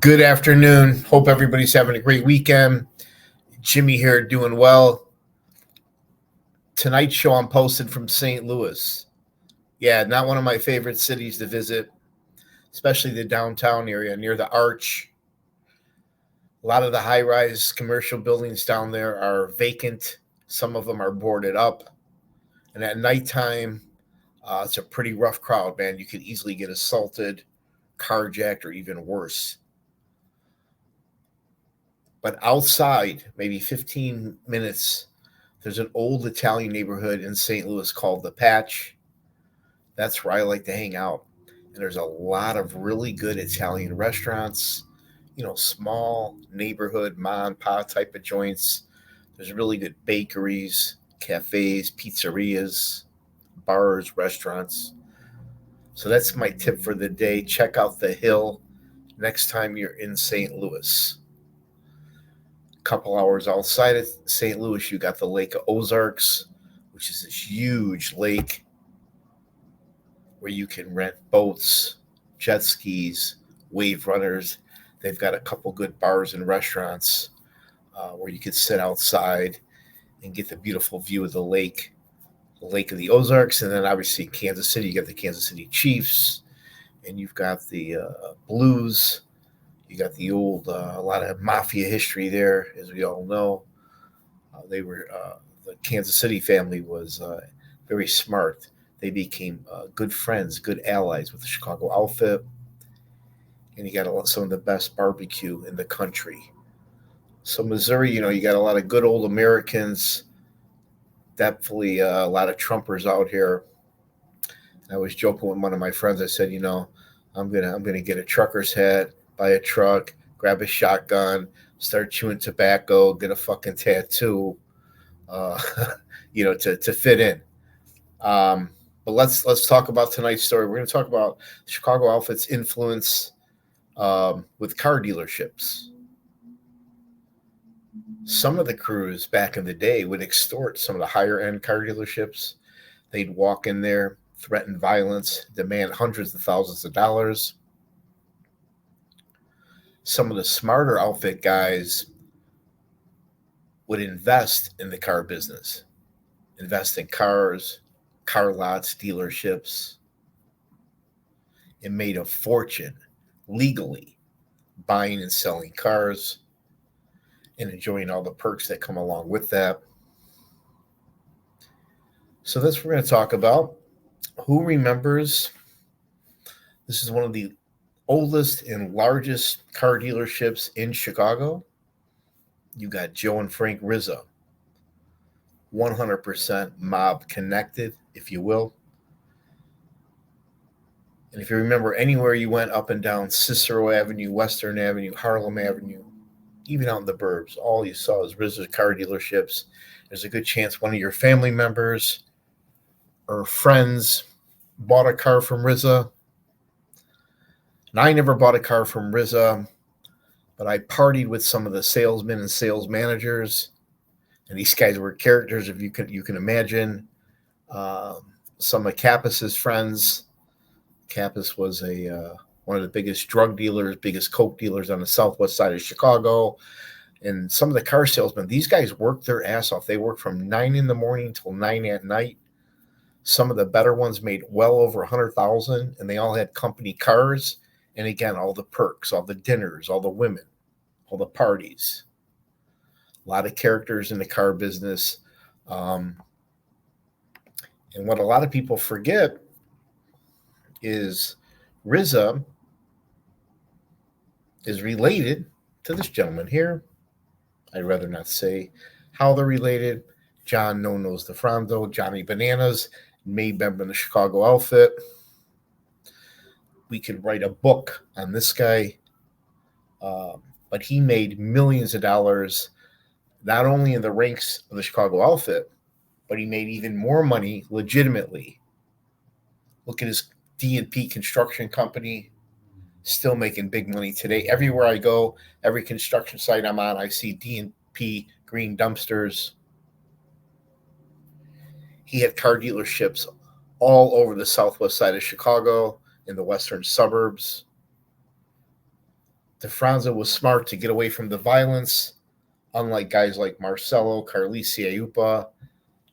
Good afternoon. Hope everybody's having a great weekend. Jimmy here, doing well. Tonight's show I'm posted from St. Louis. Yeah, not one of my favorite cities to visit, especially the downtown area near the Arch. A lot of the high-rise commercial buildings down there are vacant. Some of them are boarded up. And at nighttime, it's a pretty rough crowd, man. You could easily get assaulted, carjacked, or even worse. But outside, maybe 15 minutes, there's an old Italian neighborhood in St. Louis called The Patch. That's where I like to hang out. And there's a lot of really good Italian restaurants, small neighborhood, ma and pa type of joints. There's really good bakeries, cafes, pizzerias, bars, restaurants. So that's my tip for the day. Check out the Hill next time you're in St. Louis. Couple hours outside of St. Louis, you got the Lake of Ozarks, which is this huge lake where you can rent boats, jet skis, wave runners. They've got a couple good bars and restaurants where you could sit outside and get the beautiful view of the Lake of the Ozarks. And then obviously Kansas City, you got the Kansas City Chiefs, and you've got the Blues. You got the old, a lot of mafia history there, as we all know. The Kansas City family was very smart. They became good friends, good allies with the Chicago outfit. And you got some of the best barbecue in the country. So Missouri, you got a lot of good old Americans. Definitely a lot of Trumpers out here. I was joking with one of my friends. I said, I'm gonna get a trucker's hat, buy a truck, grab a shotgun, start chewing tobacco, get a fucking tattoo, to fit in. But let's talk about tonight's story. We're going to talk about Chicago outfit's influence with car dealerships. Some of the crews back in the day would extort some of the higher end car dealerships. They'd walk in there, threaten violence, demand hundreds of thousands of dollars. Some of the smarter outfit guys would invest in the car business, invest in cars, car lots, dealerships, and made a fortune legally buying and selling cars and enjoying all the perks that come along with that. So that's what we're going to talk about. Who remembers? This is one of the oldest and largest car dealerships in Chicago. You got Joe and Frank Rizzo, 100% mob connected, if you will. And if you remember, anywhere you went up and down Cicero Avenue, Western Avenue, Harlem Avenue, even out in the burbs, all you saw was Rizzo car dealerships. There's a good chance one of your family members or friends bought a car from Rizzo. And I never bought a car from Rizzo, but I partied with some of the salesmen and sales managers, and these guys were characters, if you can imagine. Some of Kappas' friends. Kappas was one of the biggest drug dealers, biggest coke dealers on the southwest side of Chicago. And some of the car salesmen, these guys worked their ass off. They worked from 9 in the morning till 9 at night. Some of the better ones made well over $100,000, and they all had company cars. And again, all the perks, all the dinners, all the women, all the parties. A lot of characters in the car business. And what a lot of people forget is Rizzo is related to this gentleman here. I'd rather not say how they're related. John No Nose DeFranco, Johnny Bananas, made member in the Chicago outfit. We could write a book on this guy, but he made millions of dollars, not only in the ranks of the Chicago outfit, but he made even more money legitimately. Look at his D&P construction company, still making big money today. Everywhere I go, every construction site I'm on, I see D&P green dumpsters. He had car dealerships all over the southwest side of Chicago, in the western suburbs. DeFranco was smart to get away from the violence, unlike guys like Marcelo, Carlisi, Ayupa,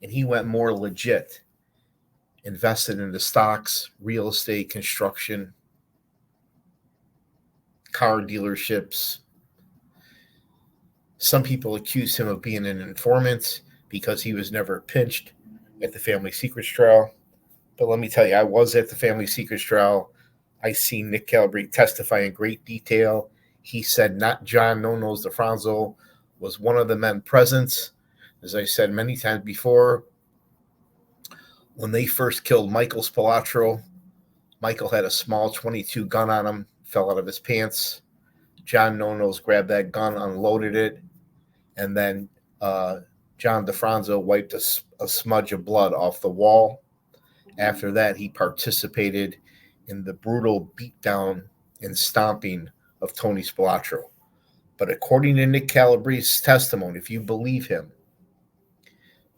and he went more legit, invested in the stocks, real estate, construction, car dealerships. Some people accuse him of being an informant because he was never pinched at the family secrets trial. But let me tell you, I was at the family secrets trial. I seen Nick Calabrese testify in great detail. He said not John No-Nos DeFranco was one of the men present. As I said many times before, when they first killed Michael Spilatro, Michael had a small 22 gun on him, fell out of his pants. John No-Nos grabbed that gun, unloaded it, and then John DeFranco wiped a smudge of blood off the wall. After that, he participated in the brutal beatdown and stomping of Tony Spilatro. But according to Nick Calabrese's testimony, if you believe him,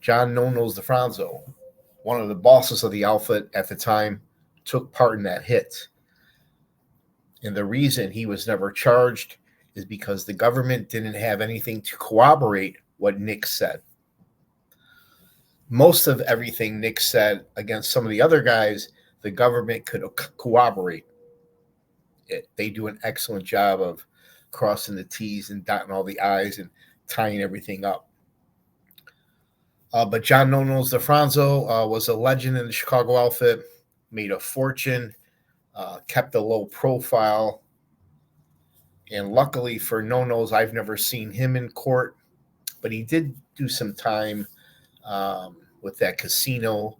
John No-Nos DeFranco, one of the bosses of the outfit at the time, took part in that hit. And the reason he was never charged is because the government didn't have anything to corroborate what Nick said. Most of everything Nick said against some of the other guys, the government could corroborate it. They do an excellent job of crossing the T's and dotting all the I's and tying everything up. But John No-Nos DeFranco was a legend in the Chicago outfit, made a fortune, kept a low profile. And luckily for No-Nos, I've never seen him in court, but he did do some time with that casino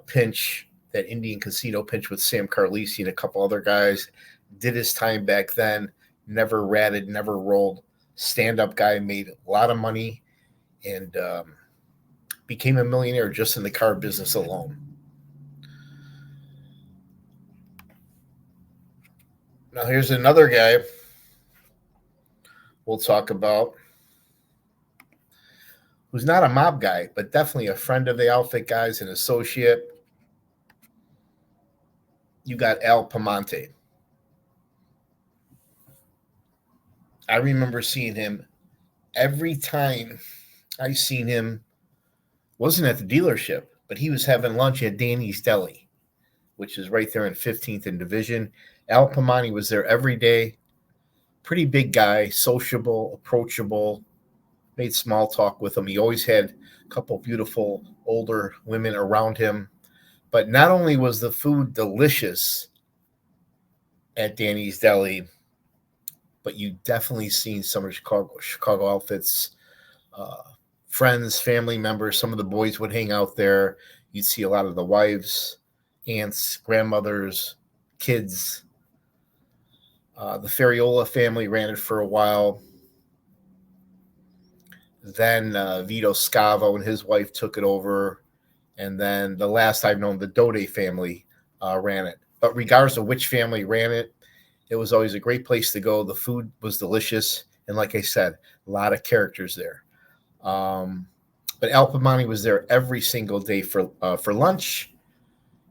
pinch, that Indian casino pinch with Sam Carlisi and a couple other guys. Did his time back then, never ratted, never rolled. Stand-up guy, made a lot of money, and became a millionaire just in the car business alone. Now here's another guy we'll talk about who's not a mob guy, but definitely a friend of the outfit guys, an associate. You got Al Piemonte. I remember seeing him every time I seen him. Wasn't at the dealership, but he was having lunch at Danny's Deli, which is right there in 15th and Division. Al Piemonte was there every day. Pretty big guy, sociable, approachable, made small talk with him. He always had a couple beautiful older women around him. But not only was the food delicious at Danny's Deli, but you definitely seen some of Chicago outfits, friends, family members. Some of the boys would hang out there. You'd see a lot of the wives, aunts, grandmothers, kids. The Ferriola family ran it for a while. Then Vito Scavo and his wife took it over. And then the last I've known, the Dode family ran it. But regardless of which family ran it, it was always a great place to go. The food was delicious. And like I said, a lot of characters there. But Al Piemonte was there every single day for lunch.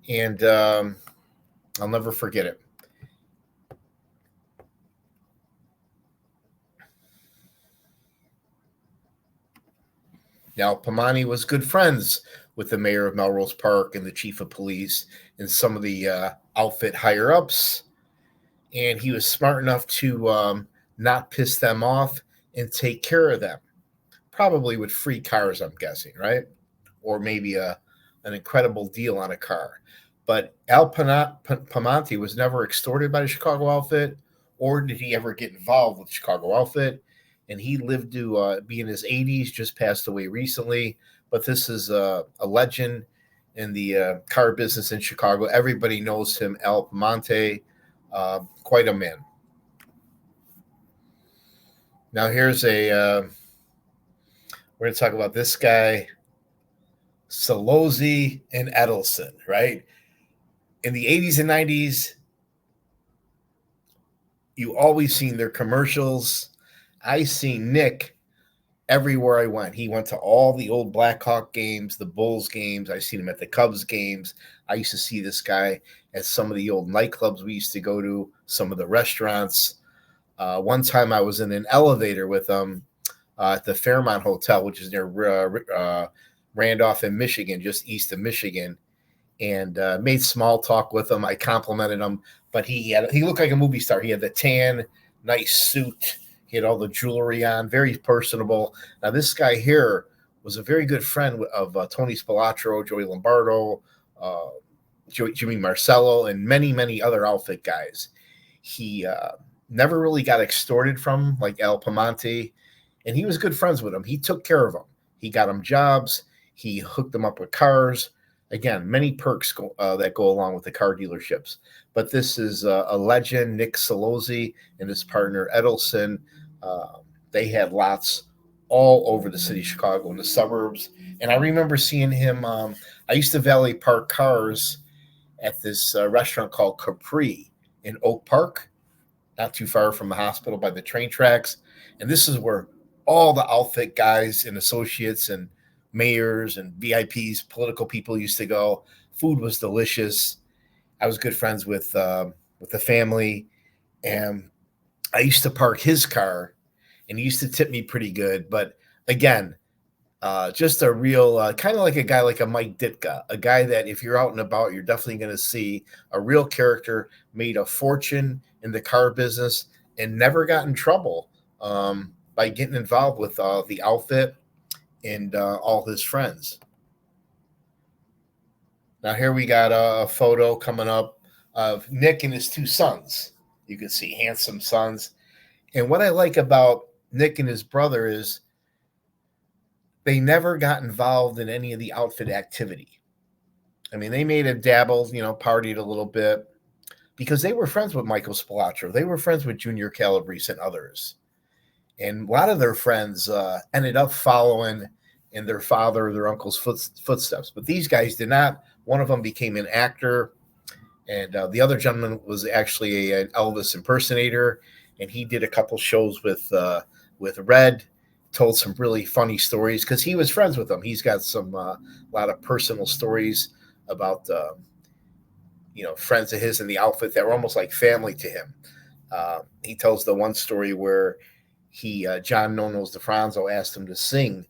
And I'll never forget it. Now, Piemonte was good friends with the mayor of Melrose Park and the chief of police and some of the outfit higher-ups. And he was smart enough to not piss them off and take care of them. Probably with free cars, I'm guessing, right? Or maybe an incredible deal on a car. But Al Piemonte was never extorted by the Chicago outfit, or did he ever get involved with the Chicago outfit. And he lived to be in his 80s, just passed away recently. But this is a legend in the car business in Chicago. Everybody knows him, Al Piemonte, quite a man. Now here's we're going to talk about this guy, Solozzi and Edelson, right? In the 80s and 90s, you always seen their commercials. I seen Nick everywhere I went. He went to all the old Blackhawk games, the Bulls games. I seen him at the Cubs games. I used to see this guy at some of the old nightclubs we used to go to, some of the restaurants. One time I was in an elevator with him at the Fairmont Hotel, which is near Randolph in Michigan, just east of Michigan, and made small talk with him. I complimented him, but he looked like a movie star. He had the tan, nice suit. He had all the jewelry on, very personable. Now, this guy here was a very good friend of Tony Spilotro, Joey Lombardo, Jimmy Marcello, and many, many other outfit guys. He never really got extorted from like Al Piemonte, and he was good friends with him. He took care of them. He got them jobs. He hooked them up with cars. Again, many perks that go along with the car dealerships. But this is a legend, Nick Salozzi and his partner Edelson. They had lots all over the city of Chicago in the suburbs. And I remember seeing him. I used to valet park cars at this restaurant called Capri in Oak Park, not too far from the hospital by the train tracks. And this is where all the outfit guys and associates and mayors and VIPs, political people used to go. Food was delicious. I was good friends with the family, and I used to park his car, and he used to tip me pretty good. But again, just a real kind of like a guy like a Mike Ditka, a guy that if you're out and about, you're definitely going to see a real character, made a fortune in the car business and never got in trouble by getting involved with the outfit and all his friends. Now here we got a photo coming up of Nick and his two sons. You can see handsome sons. And what I like about Nick and his brother is they never got involved in any of the outfit activity. I mean, they made a dabble, partied a little bit because they were friends with Michael Spilotro. They were friends with Junior Calabrese and others. And a lot of their friends ended up following in their father or their uncle's footsteps. But these guys did not. One of them became an actor, and the other gentleman was actually an Elvis impersonator, and he did a couple shows with Red, told some really funny stories because he was friends with them. He's got some a lot of personal stories about friends of his in the outfit that were almost like family to him. He tells the one story where John Nonos DeFranzo asked him to sing,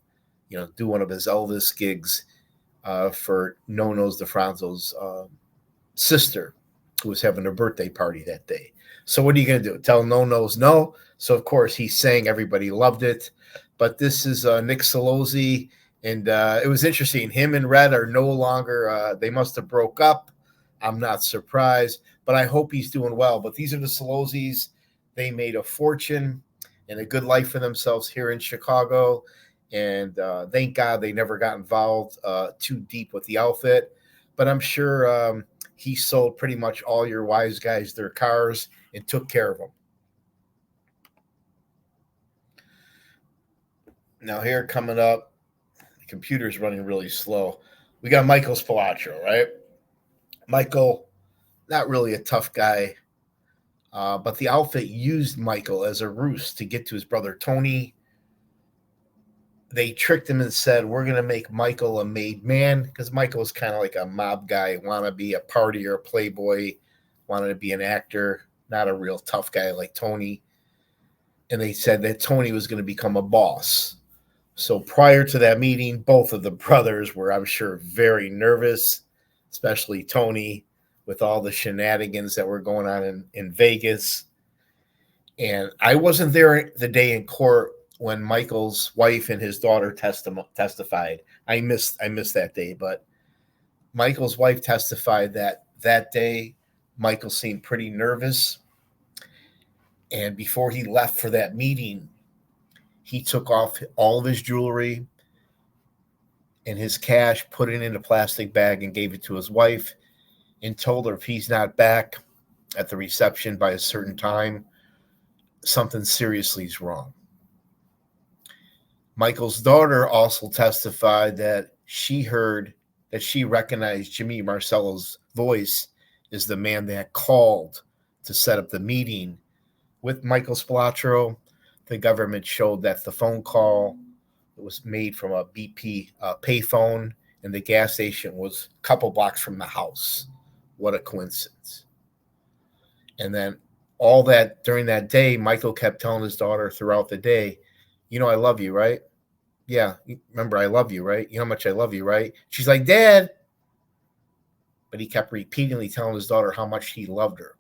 do one of his Elvis gigs for Nonos DeFranzo's sister, who was having a birthday party that day. So what are you going to do? Tell Nonos no? So, of course, he sang. Everybody loved it. But this is Nick Salozzi, and it was interesting. Him and Red are no longer, they must have broke up. I'm not surprised, but I hope he's doing well. But these are the Salozzis. They made a fortune and a good life for themselves here in Chicago. And thank God they never got involved too deep with the outfit. But I'm sure he sold pretty much all your wise guys their cars and took care of them. Now here coming up, the computer's running really slow. We got Michael Spilotro, right? Michael, not really a tough guy, but the outfit used Michael as a ruse to get to his brother Tony. They tricked him and said, we're going to make Michael a made man, because Michael was kind of like a mob guy, want to be a partier, a playboy, wanted to be an actor, not a real tough guy like Tony. And they said that Tony was going to become a boss. So prior to that meeting, both of the brothers were, I'm sure, very nervous, especially Tony, with all the shenanigans that were going on in Vegas. And I wasn't there the day in court when Michael's wife and his daughter testified. I missed that day, but Michael's wife testified that day Michael seemed pretty nervous. And before he left for that meeting, he took off all of his jewelry and his cash, put it in a plastic bag, and gave it to his wife and told her if he's not back at the reception by a certain time, something seriously is wrong. Michael's daughter also testified that she recognized Jimmy Marcello's voice as the man that called to set up the meeting with Michael Spilotro. The government showed that the phone call was made from a BP payphone, and the gas station was a couple blocks from the house. What a coincidence. And then all that during that day, Michael kept telling his daughter throughout the day, I love you, right? Yeah, remember, I love you, right? You know how much I love you, right? She's like, Dad. But he kept repeatedly telling his daughter how much he loved her.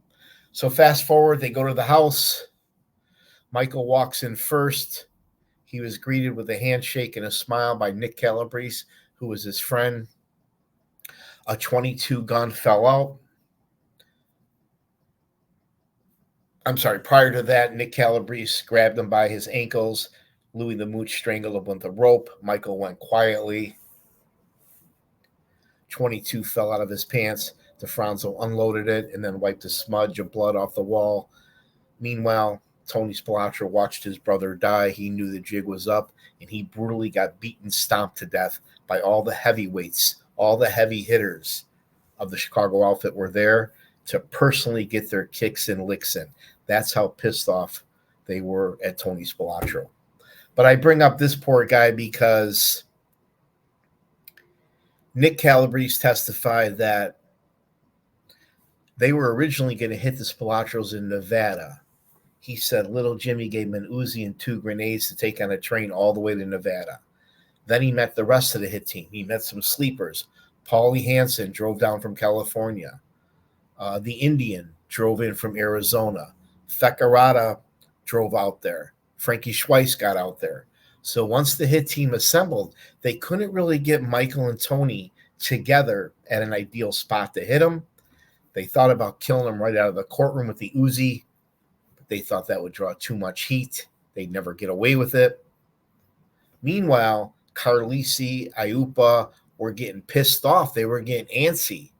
So fast forward, they go to the house. Michael walks in first. He was greeted with a handshake and a smile by Nick Calabrese, who was his friend. A 22 gun fell out. I'm sorry, prior to that, Nick Calabrese grabbed him by his ankles. Louis the Mooch strangled him with a rope. Michael went quietly. 22 fell out of his pants. DeFranco unloaded it and then wiped a smudge of blood off the wall. Meanwhile, Tony Spilotro watched his brother die. He knew the jig was up, and he brutally got beaten, stomped to death by all the heavyweights, all the heavy hitters of the Chicago outfit were there to personally get their kicks and licks in. That's how pissed off they were at Tony Spilotro. But I bring up this poor guy because Nick Calabrese testified that they were originally going to hit the Spilotros in Nevada. He said little Jimmy gave him an Uzi and 2 grenades to take on a train all the way to Nevada. Then he met the rest of the hit team. He met some sleepers. Paulie Hansen drove down from California. The Indian drove in from Arizona. Fecarata drove out there. Frankie Schweiss got out there. So once the hit team assembled, they couldn't really get Michael and Tony together at an ideal spot to hit them. They thought about killing them right out of the courtroom with the Uzi. They thought that would draw too much heat. They'd never get away with it. Meanwhile, Carlisi, Iupa were getting pissed off. They were getting antsy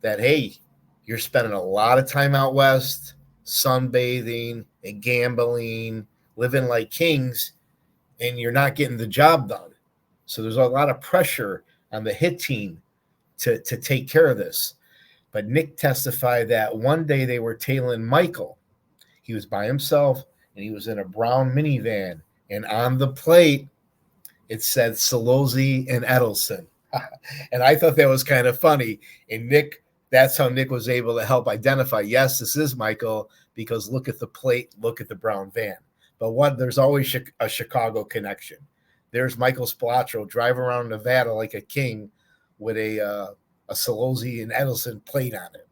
that, hey, you're spending a lot of time out west, sunbathing and gambling, living like kings, and you're not getting the job done. So there's a lot of pressure on the hit team to take care of this. But Nick testified that one day they were tailing Michael. He was by himself, and he was in a brown minivan. And on the plate, it said Solozzi and Edelson. And I thought that was kind of funny. And Nick, that's how Nick was able to help identify, yes, this is Michael, because look at the plate, look at the brown van. But there's always a Chicago connection. There's Michael Spilotro driving around Nevada like a king with a Solozzi and Edelson plate on it.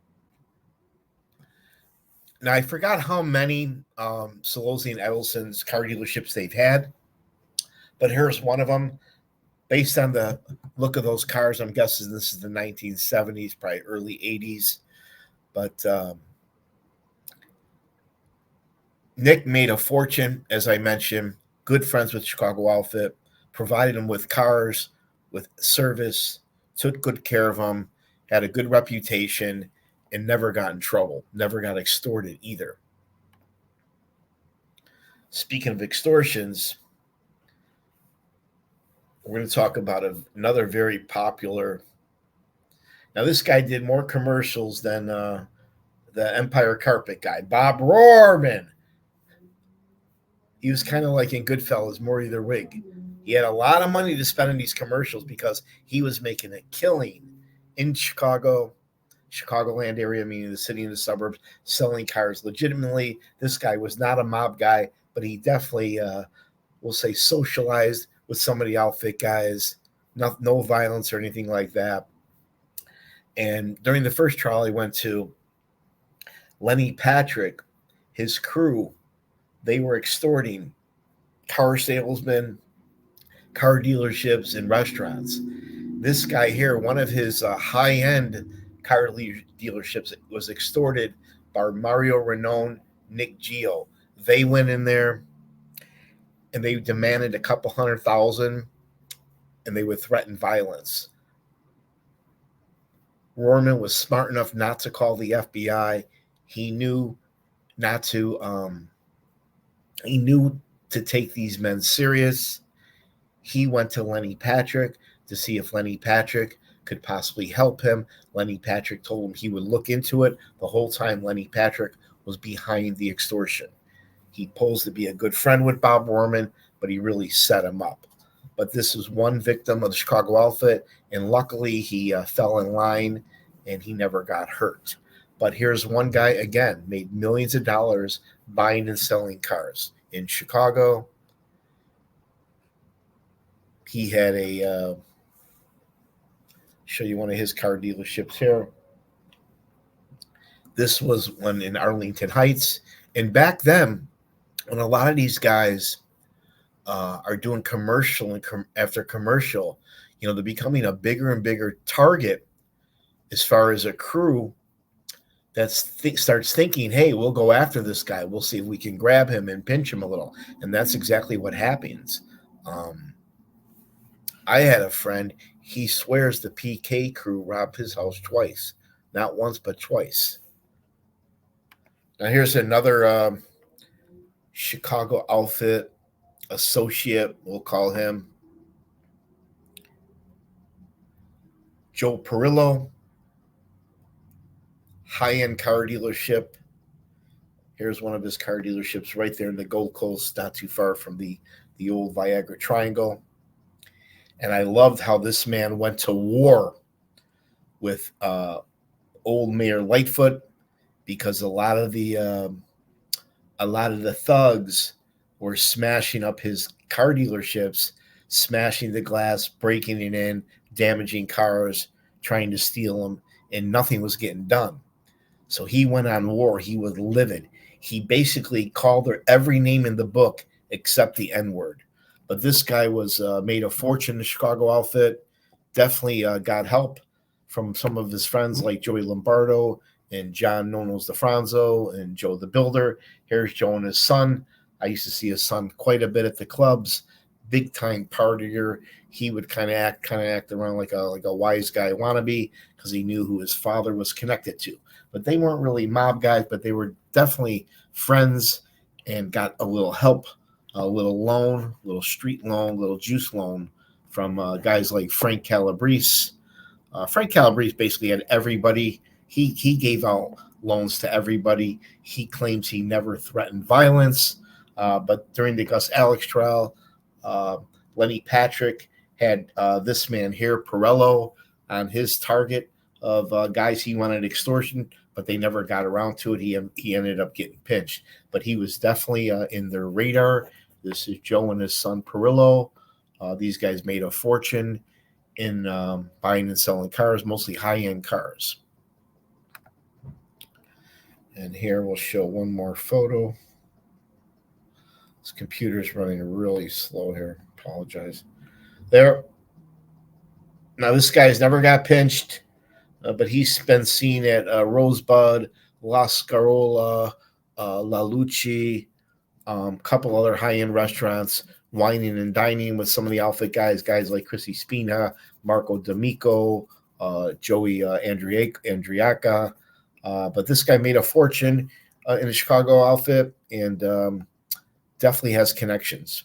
Now, I forgot how many Solozzi and Edelson's car dealerships they've had, but here's one of them. Based on the look of those cars, I'm guessing this is the 1970s, probably early 80s. But Nick made a fortune, as I mentioned, good friends with Chicago outfit, provided them with cars, with service, took good care of them, had a good reputation, and never got in trouble, never got extorted either. Speaking of extortions, we're going to talk about another very popular. Now, this guy did more commercials than the Empire Carpet guy, Bob Rohrman. He was kind of like in Goodfellas, Morty the Wig. He had a lot of money to spend on these commercials because he was making a killing in Chicagoland area, meaning the city and the suburbs, selling cars legitimately. This guy was not a mob guy, but he definitely, we'll say, socialized with some of the outfit guys. No violence or anything like that. And during the first trial, he went to Lenny Patrick, his crew. They were extorting car salesmen, car dealerships, and restaurants. This guy here, one of his high-end car dealerships, was extorted by Mario Renone, Nick Gio. They went in there and they demanded a couple $100,000, and they would threaten violence. Rohrman was smart enough not to call the FBI. He knew not to. He knew to take these men serious. He went to Lenny Patrick to see if Lenny Patrick could possibly help him. Lenny Patrick told him he would look into it. The whole time, Lenny Patrick was behind the extortion. He posed to be a good friend with Bob Rohrman, but he really set him up. But this was one victim of the Chicago outfit, and luckily he fell in line and he never got hurt. But here's one guy, again, made millions of dollars buying and selling cars in Chicago. He had show you one of his car dealerships here. This was one in Arlington Heights. And back then, when a lot of these guys are doing commercial and after commercial, they're becoming a bigger and bigger target as far as a crew that starts thinking, hey, we'll go after this guy. We'll see if we can grab him and pinch him a little. And that's exactly what happens. I had a friend, he swears the PK crew robbed his house twice. Not once, but twice. Now here's another Chicago outfit associate, we'll call him. Joe Perillo, high-end car dealership. Here's one of his car dealerships right there in the Gold Coast, not too far from the old Viagra Triangle. And I loved how this man went to war with old Mayor Lightfoot, because a lot of the thugs were smashing up his car dealerships, smashing the glass, breaking it in, damaging cars, trying to steal them, and nothing was getting done. So he went on war. He was livid. He basically called her every name in the book except the N-word. But this guy was made a fortune in the Chicago outfit. Definitely got help from some of his friends like Joey Lombardo and John Nonos DeFranzo and Joe the Builder. Here's Joe and his son. I used to see his son quite a bit at the clubs. Big time partier. He would kind of act around like a wise guy wannabe, because he knew who his father was connected to. But they weren't really mob guys, but they were definitely friends and got a little help, a little loan, a little street loan, a little juice loan from guys like Frank Calabrese. Frank Calabrese basically had everybody. He gave out loans to everybody. He claims he never threatened violence. But during the Gus Alex trial, Lenny Patrick had this man here, Perello, on his target of guys he wanted extortion, but they never got around to it. He ended up getting pinched. But he was definitely in their radar. This is Joe and his son, Perillo. These guys made a fortune in buying and selling cars, mostly high-end cars. And here we'll show one more photo. This computer's running really slow here. Apologize. There. Now, this guy's never got pinched, but he's been seen at Rosebud, La Scarola, La Luce, couple other high-end restaurants, wining and dining with some of the outfit guys like Chrissy Spina, Marco D'Amico, Joey Andriaca. But this guy made a fortune in the Chicago outfit and definitely has connections.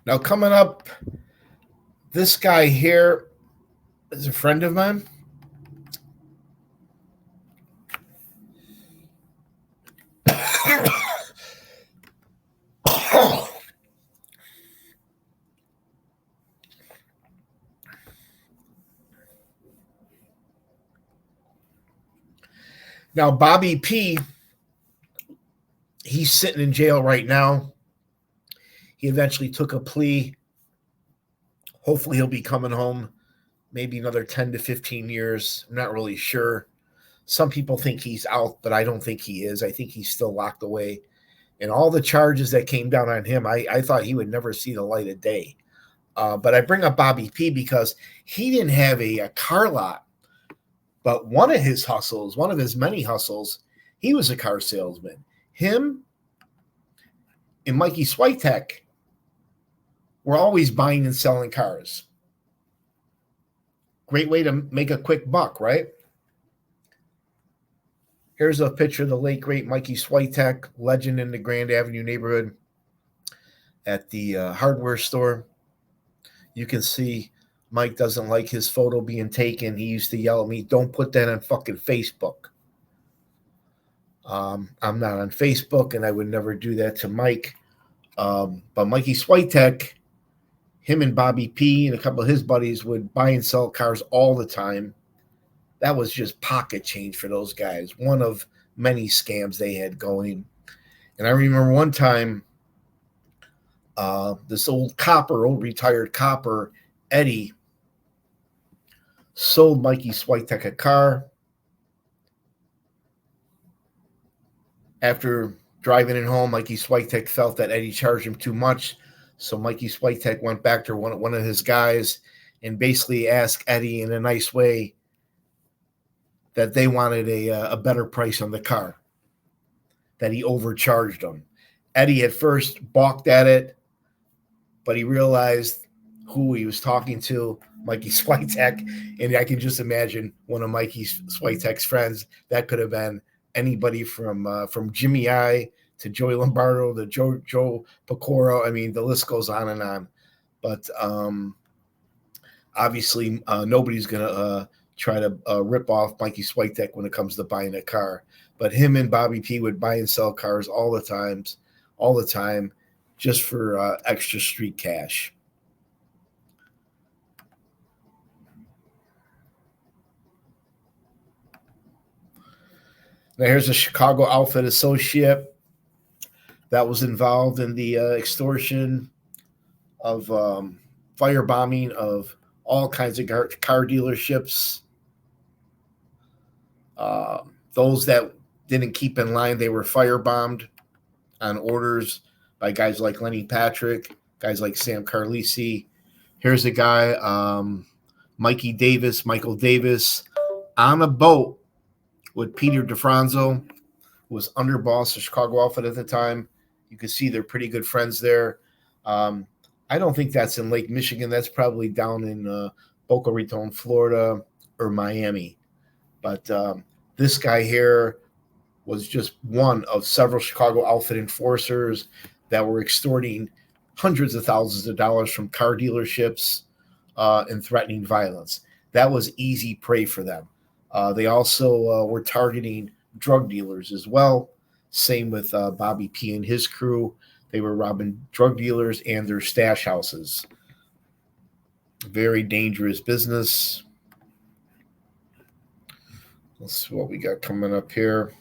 Now, coming up, this guy here is a friend of mine. Now, Bobby P, he's sitting in jail right now. He eventually took a plea. Hopefully he'll be coming home maybe another 10 to 15 years. I'm not really sure. Some people think he's out, but I don't think he is. I think he's still locked away. And all the charges that came down on him, I thought he would never see the light of day. But I bring up Bobby P because he didn't have a car lot. But one of his hustles, one of his many hustles, he was a car salesman. Him and Mikey Switek were always buying and selling cars. Great way to make a quick buck, right? Here's a picture of the late, great Mikey Switek, legend in the Grand Avenue neighborhood at the hardware store. You can see Mike doesn't like his photo being taken. He used to yell at me, don't put that on fucking Facebook. I'm not on Facebook, and I would never do that to Mike. But Mikey Switek, Him and Bobby P and a couple of his buddies would buy and sell cars all the time. That was just pocket change for those guys. One of many scams they had going. And I remember one time, this old retired copper, Eddie, sold Mikey Switek a car. After driving it home, Mikey Switek felt that Eddie charged him too much. So Mikey Switek went back to one of his guys and basically asked Eddie in a nice way that they wanted a better price on the car, that he overcharged them. Eddie at first balked at it, but he realized who he was talking to, Mikey Switek, and I can just imagine one of Mikey Switek's friends. That could have been anybody from Jimmy I to Joey Lombardo to Joe Pecora. I mean, the list goes on and on. But obviously, nobody's going to try to rip off Mikey Switek when it comes to buying a car. But him and Bobby P would buy and sell cars all the time, just for extra street cash. Now here's a Chicago outfit associate that was involved in the extortion of firebombing of all kinds of car dealerships. Those that didn't keep in line, they were firebombed on orders by guys like Lenny Patrick, guys like Sam Carlisi. Here's a guy, Michael Davis, on a boat with Peter DeFranzo, who was underboss of Chicago outfit at the time. You can see they're pretty good friends there. I don't think that's in Lake Michigan. That's probably down in Boca Raton, Florida, or Miami. But this guy here was just one of several Chicago outfit enforcers that were extorting hundreds of thousands of dollars from car dealerships and threatening violence. That was easy prey for them. They also were targeting drug dealers as well. Same with Bobby P and his crew. They were robbing drug dealers and their stash houses. Very dangerous business. Let's see what we got coming up here.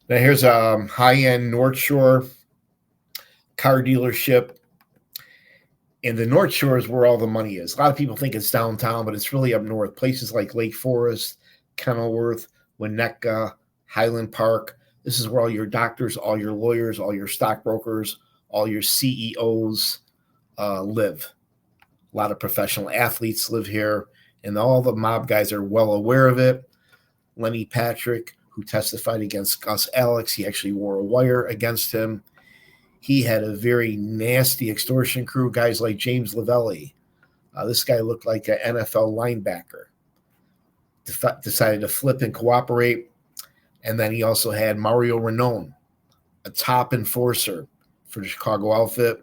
Now here's a high-end North Shore car dealership. And the North Shore is where all the money is. A lot of people think it's downtown, but it's really up north. Places like Lake Forest, Kenilworth, Winnetka, Highland Park. This is where all your doctors, all your lawyers, all your stockbrokers, all your CEOs live. A lot of professional athletes live here, and all the mob guys are well aware of it. Lenny Patrick, who testified against Gus Alex, he actually wore a wire against him. He had a very nasty extortion crew, guys like James Lavelli. This guy looked like an NFL linebacker. Decided to flip and cooperate. And then he also had Mario Ranone, a top enforcer for the Chicago outfit.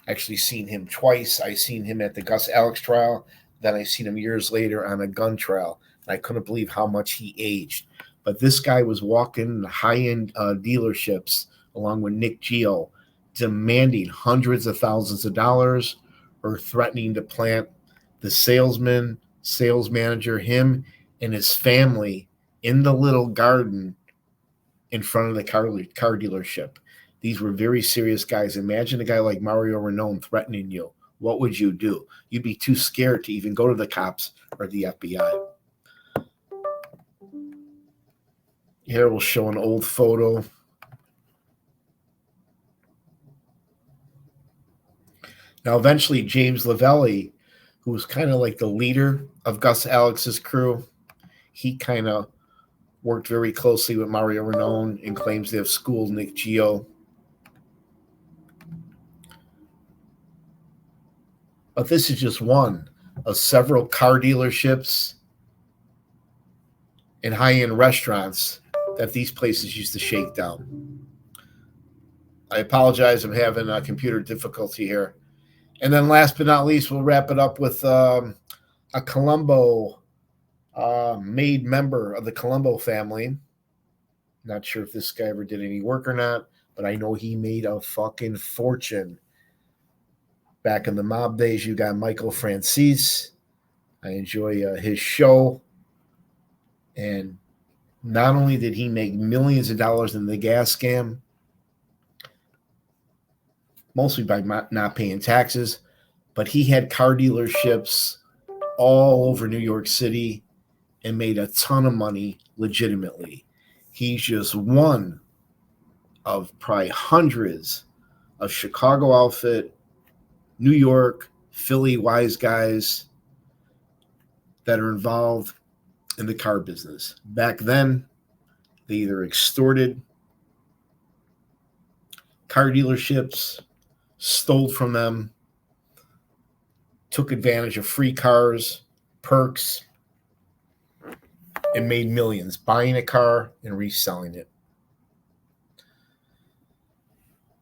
Actually seen him twice. I seen him at the Gus Alex trial. Then I seen him years later on a gun trial. And I couldn't believe how much he aged. But this guy was walking high-end dealerships along with Nick Geo, demanding hundreds of thousands of dollars or threatening to plant the salesman, sales manager, him and his family in the little garden in front of the car dealership. These were very serious guys. Imagine a guy like Mario Ranone threatening you. What would you do? You'd be too scared to even go to the cops or the FBI. Here we'll show an old photo. Now, eventually, James Lavelli, who was kind of like the leader of Gus Alex's crew, he kind of worked very closely with Mario Ranone and claims to have schooled Nick Geo. But this is just one of several car dealerships and high-end restaurants that these places used to shake down. I apologize. I'm having a computer difficulty here. And then last but not least, we'll wrap it up with a Colombo made member of the Colombo family Not sure if this guy ever did any work or not, but I know he made a fucking fortune. Back in the mob days, you got Michael Francis. I enjoy his show. And not only did he make millions of dollars in the gas scam, mostly by not paying taxes, but he had car dealerships all over New York City and made a ton of money legitimately. He's just one of probably hundreds of Chicago outfit, New York, Philly wise guys that are involved in the car business. Back then, they either extorted car dealerships, stole from them, took advantage of free cars, perks, and made millions buying a car and reselling it.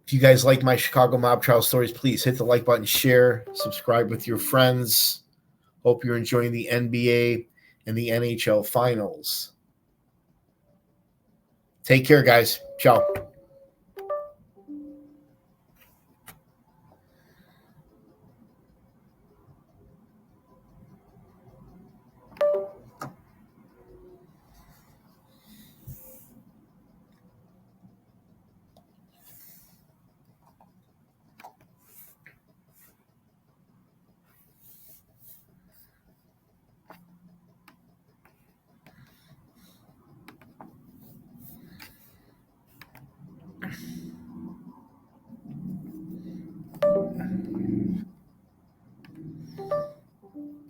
If you guys like my Chicago mob trial stories, please hit the like button, share, subscribe with your friends. Hope you're enjoying the NBA and the NHL finals. Take care, guys. Ciao.